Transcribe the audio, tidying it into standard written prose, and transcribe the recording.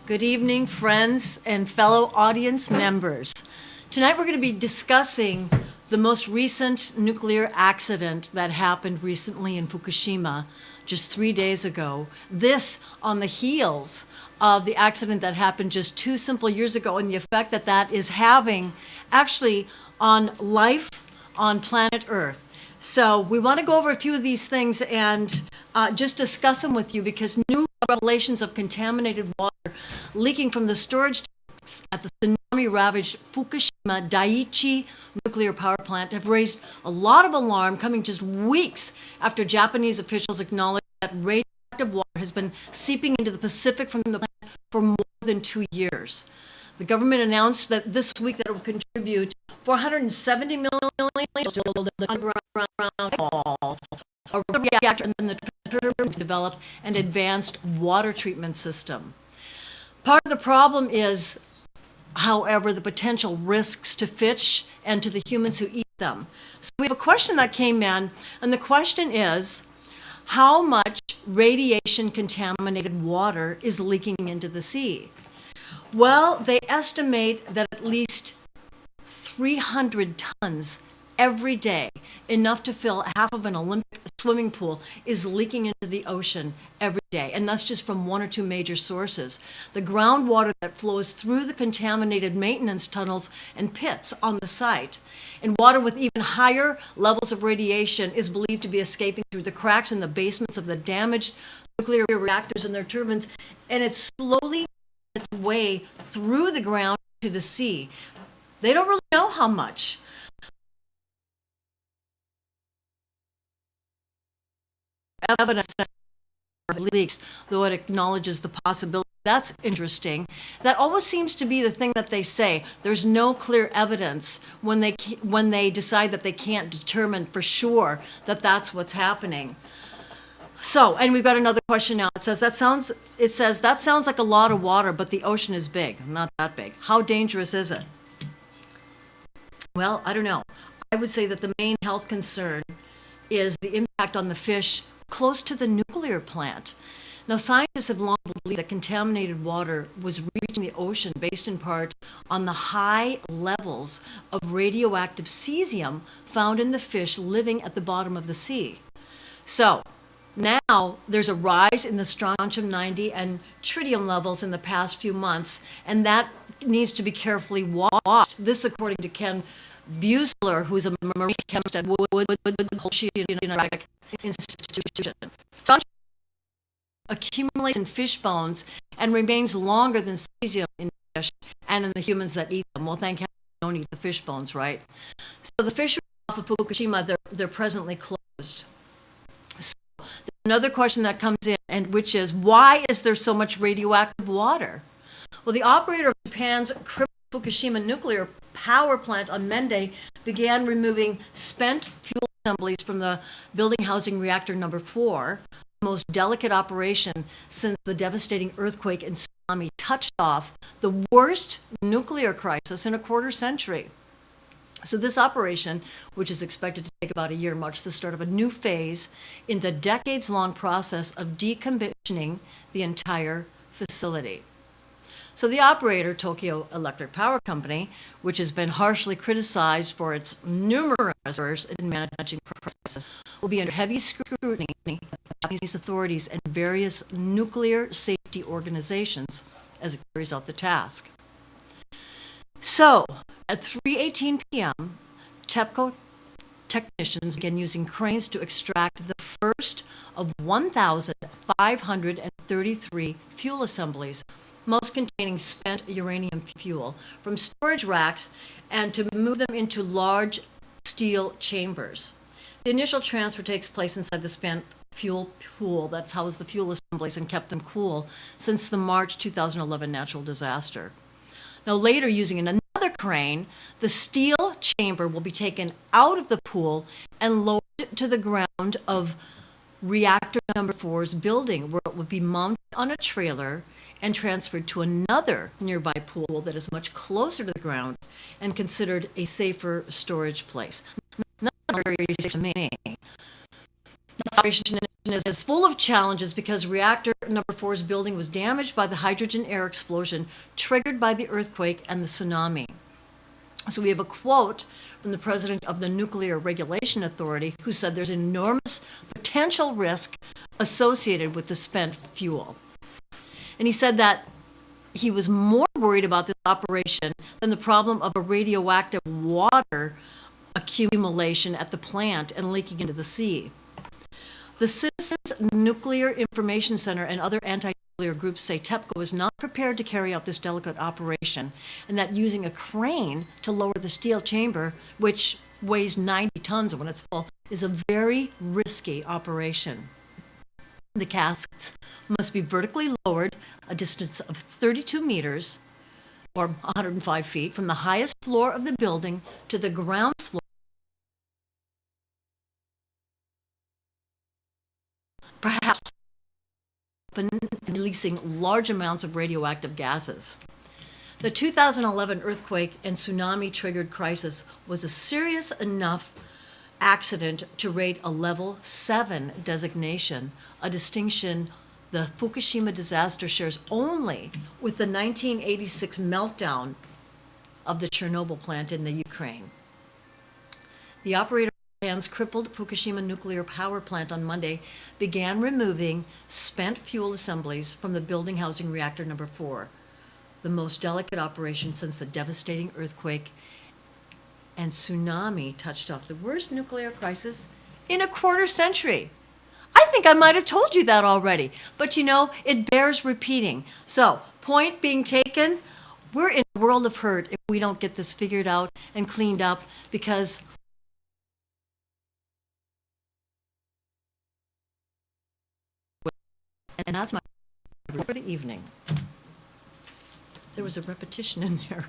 Good evening, friends and fellow audience members. Tonight we're going to be discussing the most recent nuclear accident that happened recently in Fukushima just 3 days ago. This on the heels of the accident that happened just 2 simple years ago, and the effect that that is having actually on life on planet Earth. So we want to go over a few of these things and just discuss them with you, because new revelations of contaminated water leaking from the storage tanks at the tsunami-ravaged Fukushima Daiichi nuclear power plant have raised a lot of alarm, coming just weeks after Japanese officials acknowledged that radioactive water has been seeping into the Pacific from the plant for more than 2 years. The government announced that this week that it will contribute $470 million to build the underground wall, a reactor, and then the turbine to develop an advanced water treatment system. Part of the problem is, however, the potential risks to fish and to the humans who eat them. So we have a question that came in, and the question is, how much radiation-contaminated water is leaking into the sea? Well, they estimate that at least 300 tons every day, enough to fill half of an Olympic swimming pool, is leaking into the ocean every day. And that's just from 1 or 2 major sources. The groundwater that flows through the contaminated maintenance tunnels and pits on the site, and water with even higher levels of radiation, is believed to be escaping through the cracks in the basements of the damaged nuclear reactors and their turbines, and it's slowly its way through the ground to the sea. They don't really know how much. Evidence leaks, though it acknowledges the possibility. That's interesting. That always seems to be the thing that they say. There's no clear evidence when they decide that they can't determine for sure that that's what's happening. So, and we've got another question now. It says that sounds like a lot of water, but the ocean is big. Not that big. How dangerous is it? Well, I don't know. I would say that the main health concern is the impact on the fish close to the nuclear plant. Now, scientists have long believed that contaminated water was reaching the ocean based in part on the high levels of radioactive cesium found in the fish living at the bottom of the sea. So, now there's a rise in the strontium-90 and tritium levels in the past few months, and that needs to be carefully watched. This, according to Ken Buesler, who's a marine chemist at Wood Institution. Strontium accumulates in fish bones and remains longer than cesium in fish and in the humans that eat them. Well, thank heaven we don't eat the fish bones, right? So the fisheries off of Fukushima, they're presently closed. So another question that comes in, and which is, why is there so much radioactive water? Well, the operator of Japan's Fukushima nuclear power plant on Monday began removing spent fuel assemblies from the building housing reactor number 4, the most delicate operation since the devastating earthquake and tsunami touched off the worst nuclear crisis in a quarter century. So this operation, which is expected to take about a year, marks the start of a new phase in the decades-long process of decommissioning the entire facility. So the operator, Tokyo Electric Power Company, which has been harshly criticized for its numerous errors in managing processes, will be under heavy scrutiny by Japanese authorities and various nuclear safety organizations as it carries out the task. So, at 3:18 p.m., TEPCO technicians began using cranes to extract the first of 1,533 fuel assemblies, most containing spent uranium fuel, from storage racks, and to move them into large steel chambers. The initial transfer takes place inside the spent fuel pool that's housed the fuel assemblies and kept them cool since the March 2011 natural disaster. Now, later, using another crane, the steel chamber will be taken out of the pool and lowered to the ground of reactor number 4's building, where it would be mounted on a trailer and transferred to another nearby pool that is much closer to the ground and considered a safer storage place. Not very safe to me. This operation is full of challenges because reactor number four's building was damaged by the hydrogen air explosion triggered by the earthquake and the tsunami. So we have a quote from the president of the Nuclear Regulation Authority who said there's enormous potential risk associated with the spent fuel. And he said that he was more worried about this operation than the problem of a radioactive water accumulation at the plant and leaking into the sea. The Citizens Nuclear Information Center and other anti-nuclear groups say TEPCO is not prepared to carry out this delicate operation, and that using a crane to lower the steel chamber, which weighs 90 tons when it's full, is a very risky operation. The casks must be vertically lowered a distance of 32 meters, or 105 feet, from the highest floor of the building to the ground floor, perhaps releasing large amounts of radioactive gases. The 2011 earthquake and tsunami-triggered crisis was a serious enough accident to rate a level 7 designation, a distinction the Fukushima disaster shares only with the 1986 meltdown of the Chernobyl plant in the Ukraine. The operator of Japan's crippled Fukushima nuclear power plant on Monday began removing spent fuel assemblies from the building housing reactor number 4, the most delicate operation since the devastating earthquake and tsunami touched off the worst nuclear crisis in a quarter century. I think I might have told you that already, but you know, it bears repeating. So, point being taken, we're in a world of hurt if we don't get this figured out and cleaned up, because and that's my for the evening. There was a repetition in there.